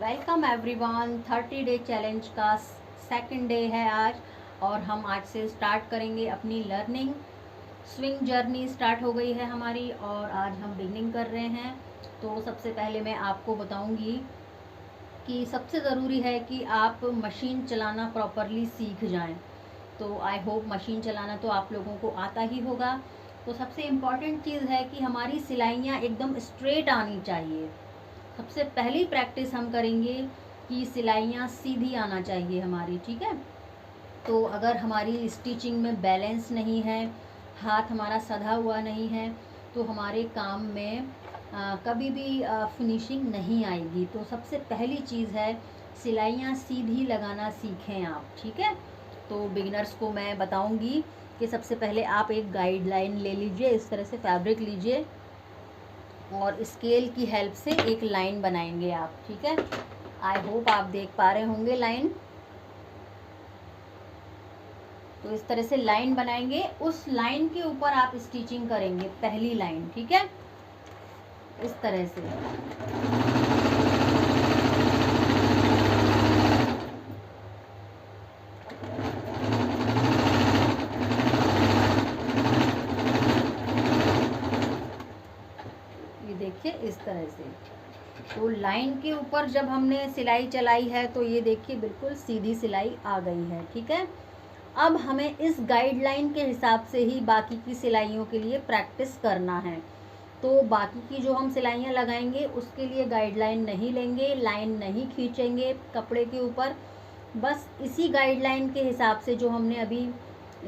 Welcome everyone. 30 day challenge का second day है आज, और हम आज से स्टार्ट करेंगे अपनी लर्निंग। स्विंग जर्नी स्टार्ट हो गई है हमारी और आज हम बिगनिंग कर रहे हैं। तो सबसे पहले मैं आपको बताऊंगी कि सबसे ज़रूरी है कि आप मशीन चलाना प्रॉपरली सीख जाएं। तो आई होप मशीन चलाना तो आप लोगों को आता ही होगा। तो सबसे इम्पॉर्टेंट चीज़ है कि हमारी सिलाइयाँ एकदम स्ट्रेट आनी चाहिए। सबसे पहली प्रैक्टिस हम करेंगे कि सिलाइयाँ सीधी आना चाहिए हमारी, ठीक है। तो अगर हमारी स्टिचिंग में बैलेंस नहीं है, हाथ हमारा सधा हुआ नहीं है, तो हमारे काम में कभी भी फिनिशिंग नहीं आएगी। तो सबसे पहली चीज़ है सिलाइयाँ सीधी लगाना सीखें आप, ठीक है। तो बिगिनर्स को मैं बताऊंगी कि सबसे पहले आप एक गाइडलाइन ले लीजिए, इस तरह से फैब्रिक लीजिए और स्केल की हेल्प से एक लाइन बनाएंगे आप, ठीक है। आई होप आप देख पा रहे होंगे लाइन। तो इस तरह से लाइन बनाएंगे, उस लाइन के ऊपर आप स्टिचिंग करेंगे पहली लाइन, ठीक है, इस तरह से। ये देखिए इस तरह से। तो लाइन के ऊपर जब हमने सिलाई चलाई है तो ये देखिए बिल्कुल सीधी सिलाई आ गई है, ठीक है। अब हमें इस गाइडलाइन के हिसाब से ही बाकी की सिलाइयों के लिए प्रैक्टिस करना है। तो बाकी की जो हम सिलाइयाँ लगाएंगे उसके लिए गाइडलाइन नहीं लेंगे, लाइन नहीं खींचेंगे कपड़े के ऊपर। बस इसी गाइडलाइन के हिसाब से जो हमने अभी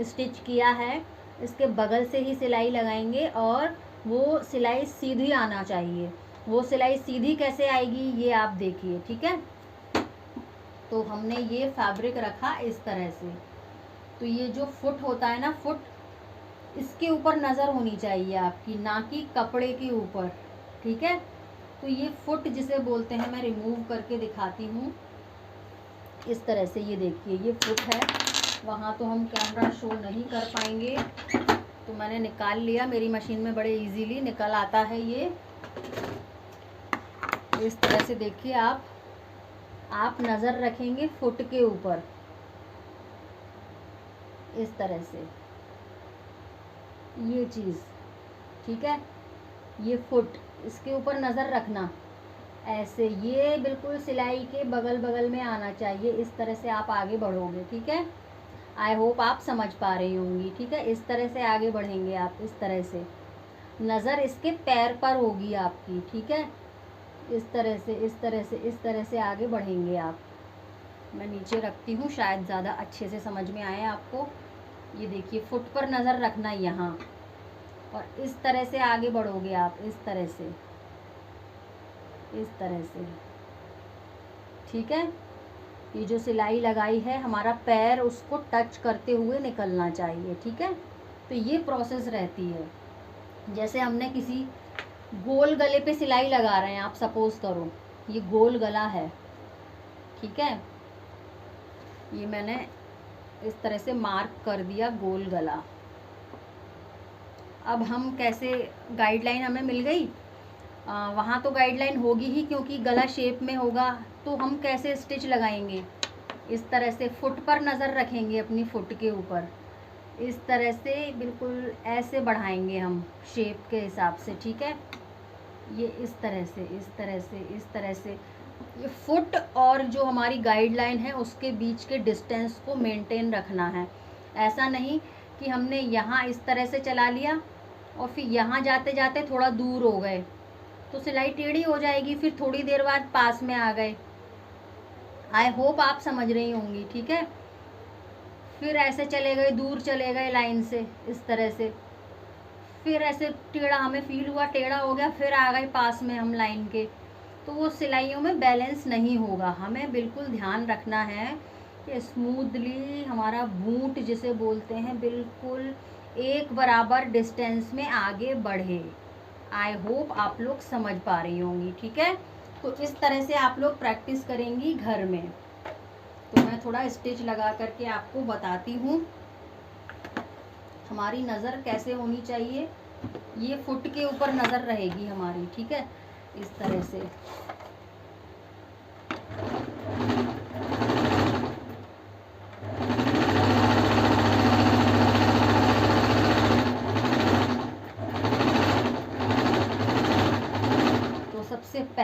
स्टिच किया है इसके बगल से ही सिलाई लगाएंगे और वो सिलाई सीधी आना चाहिए। वो सिलाई सीधी कैसे आएगी ये आप देखिए, ठीक है। तो हमने ये फैब्रिक रखा इस तरह से। तो ये जो फुट होता है ना, फुट इसके ऊपर नज़र होनी चाहिए आपकी, ना कि कपड़े के ऊपर, ठीक है। तो ये फुट जिसे बोलते हैं, मैं रिमूव करके दिखाती हूँ इस तरह से। ये देखिए ये फुट है, वहाँ तो हम कैमरा शो नहीं कर पाएंगे, तो मैंने निकाल लिया। मेरी मशीन में बड़े इजीली निकल आता है ये। इस तरह से देखिए आप नज़र रखेंगे फुट के ऊपर इस तरह से, ये चीज़, ठीक है। ये फुट इसके ऊपर नज़र रखना ऐसे, ये बिल्कुल सिलाई के बगल बगल में आना चाहिए। इस तरह से आप आगे बढ़ोगे, ठीक है। आई होप आप समझ पा रही होंगी, ठीक है। इस तरह से आगे बढ़ेंगे आप, इस तरह से नज़र इसके पैर पर होगी आपकी, ठीक है। इस तरह से इस तरह से इस तरह से आगे बढ़ेंगे आप। मैं नीचे रखती हूँ, शायद ज़्यादा अच्छे से समझ में आए आपको। ये देखिए फुट पर नज़र रखना यहाँ, और इस तरह से आगे बढ़ोगे आप, इस तरह से, इस तरह से, ठीक है। ये जो सिलाई लगाई है हमारा पैर उसको टच करते हुए निकलना चाहिए, ठीक है। तो ये प्रोसेस रहती है। जैसे हमने किसी गोल गले पे सिलाई लगा रहे हैं, आप सपोज करो ये गोल गला है, ठीक है। ये मैंने इस तरह से मार्क कर दिया गोल गला। अब हम कैसे, गाइडलाइन हमें मिल गई, वहाँ तो गाइडलाइन होगी ही क्योंकि गला शेप में होगा। तो हम कैसे स्टिच लगाएंगे, इस तरह से फुट पर नज़र रखेंगे अपनी फुट के ऊपर, इस तरह से बिल्कुल ऐसे बढ़ाएंगे हम शेप के हिसाब से, ठीक है। ये इस तरह से इस तरह से इस तरह से, ये फुट और जो हमारी गाइडलाइन है उसके बीच के डिस्टेंस को मेंटेन रखना है। ऐसा नहीं कि हमने यहाँ इस तरह से चला लिया और फिर यहाँ जाते जाते थोड़ा दूर हो गए तो सिलाई टेढ़ी हो जाएगी, फिर थोड़ी देर बाद पास में आ गए। आई होप आप समझ रही होंगी, ठीक है। फिर ऐसे चले गए, दूर चले गए लाइन से इस तरह से, फिर ऐसे टेढ़ा हमें फील हुआ, टेढ़ा हो गया, फिर आ गए पास में हम लाइन के, तो वो सिलाइयों में बैलेंस नहीं होगा। हमें बिल्कुल ध्यान रखना है कि स्मूथली हमारा बूट जिसे बोलते हैं बिल्कुल एक बराबर डिस्टेंस में आगे बढ़े। आई होप आप लोग समझ पा रही होंगी, ठीक है। तो इस तरह से आप लोग प्रैक्टिस करेंगी घर में। तो मैं थोड़ा स्टिच लगा करके आपको बताती हूँ हमारी नज़र कैसे होनी चाहिए। ये फुट के ऊपर नज़र रहेगी हमारी, ठीक है, इस तरह से।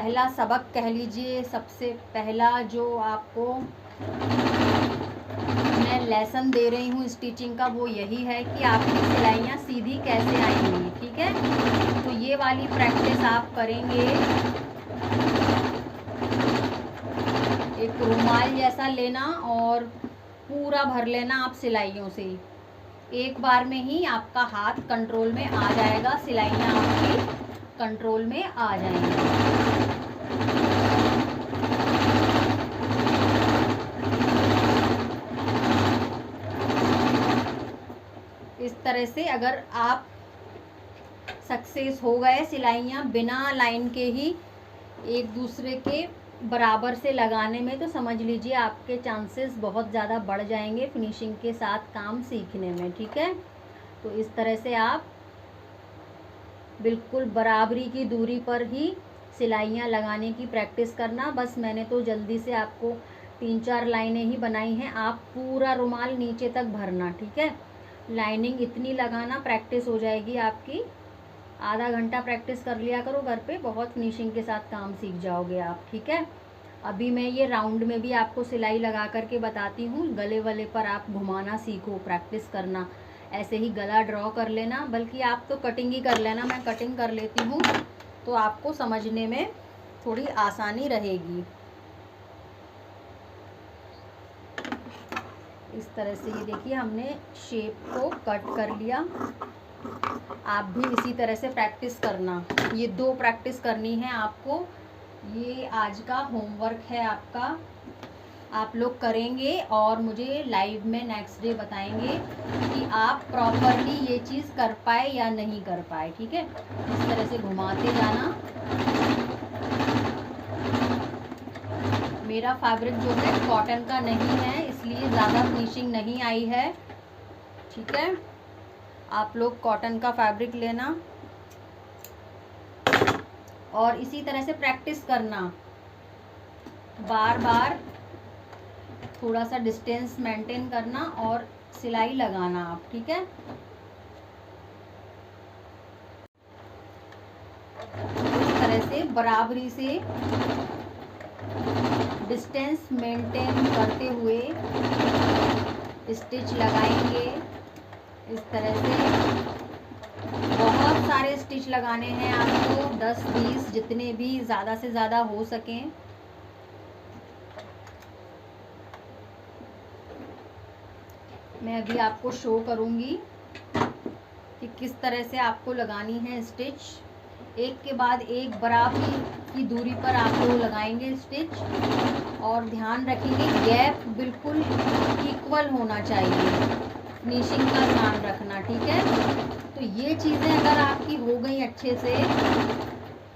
पहला सबक कह लीजिए, सबसे पहला जो आपको मैं लेसन दे रही हूँ स्टिचिंग का, वो यही है कि आपकी सिलाइयाँ सीधी कैसे आएंगी। ठीक है, तो ये वाली प्रैक्टिस आप करेंगे। एक रुमाल जैसा लेना और पूरा भर लेना आप सिलाइयों से। एक बार में ही आपका हाथ कंट्रोल में आ जाएगा, सिलाइयाँ आपकी कंट्रोल में आ जाएंगी। इस तरह से अगर आप सक्सेस हो गए सिलाइयाँ बिना लाइन के ही एक दूसरे के बराबर से लगाने में, तो समझ लीजिए आपके चांसेस बहुत ज़्यादा बढ़ जाएंगे फिनिशिंग के साथ काम सीखने में। ठीक है, तो इस तरह से आप बिल्कुल बराबरी की दूरी पर ही सिलाइयाँ लगाने की प्रैक्टिस करना। बस मैंने तो जल्दी से आपको 3-4 लाइनें ही बनाई हैं, आप पूरा रुमाल नीचे तक भरना। ठीक है, लाइनिंग इतनी लगाना, प्रैक्टिस हो जाएगी आपकी। आधा घंटा प्रैक्टिस कर लिया करो घर पे, बहुत फिनिशिंग के साथ काम सीख जाओगे आप। ठीक है, अभी मैं ये राउंड में भी आपको सिलाई लगा करके बताती हूँ। गले वाले पर आप घुमाना सीखो, प्रैक्टिस करना। ऐसे ही गला ड्रॉ कर लेना, बल्कि आप तो कटिंग ही कर लेना, मैं कटिंग कर लेती हूँ तो आपको समझने में थोड़ी आसानी रहेगी। इस तरह से ये देखिए हमने शेप को कट कर लिया। आप भी इसी तरह से प्रैक्टिस करना। ये 2 प्रैक्टिस करनी है आपको। ये आज का होमवर्क है आपका, आप लोग करेंगे और मुझे लाइव में नेक्स्ट डे बताएंगे कि आप प्रॉपरली ये चीज़ कर पाए या नहीं कर पाए। ठीक है, इस तरह से घुमाते जाना। मेरा फैब्रिक जो है कॉटन का नहीं है, इसलिए ज़्यादा फिनिशिंग नहीं आई है। ठीक है, आप लोग कॉटन का फैब्रिक लेना और इसी तरह से प्रैक्टिस करना, बार बार थोड़ा सा डिस्टेंस मेंटेन करना और सिलाई लगाना आप। ठीक है, इस तरह से बराबरी से डिस्टेंस मेंटेन करते हुए स्टिच लगाएंगे। इस तरह से बहुत सारे स्टिच लगाने हैं आपको, 10-20 जितने भी ज़्यादा से ज़्यादा हो सकें। मैं अभी आपको शो करूँगी कि किस तरह से आपको लगानी है स्टिच। एक के बाद एक बराबरी की दूरी पर आप लोग लगाएंगे स्टिच, और ध्यान रखेंगे गैप बिल्कुल इक्वल होना चाहिए, फिनिशिंग का ध्यान रखना। ठीक है, तो ये चीज़ें अगर आपकी हो गई अच्छे से,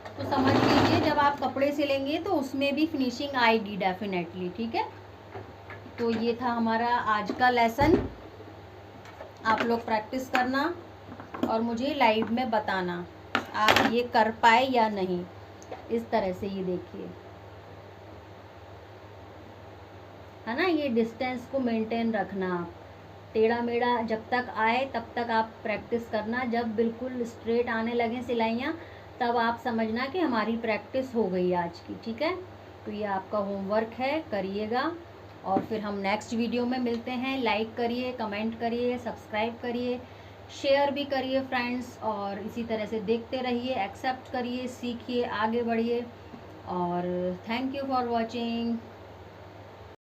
तो समझ लीजिए जब आप कपड़े सिलेंगे तो उसमें भी फिनिशिंग आएगी डेफिनेटली। ठीक है, तो ये था हमारा आज का लेसन। आप लोग प्रैक्टिस करना और मुझे लाइव में बताना आप ये कर पाए या नहीं। इस तरह से ये देखिए, है ना, ये डिस्टेंस को मेंटेन रखना। टेढ़ा मेढ़ा जब तक आए तब तक आप प्रैक्टिस करना। जब बिल्कुल स्ट्रेट आने लगे सिलाइयाँ, तब आप समझना कि हमारी प्रैक्टिस हो गई आज की। ठीक है, तो ये आपका होमवर्क है, करिएगा और फिर हम नेक्स्ट वीडियो में मिलते हैं। लाइक करिए, कमेंट करिए, सब्सक्राइब करिए, शेयर भी करिए फ्रेंड्स, और इसी तरह से देखते रहिए, एक्सेप्ट करिए, सीखिए, आगे बढ़िए। और थैंक यू फॉर वॉचिंग।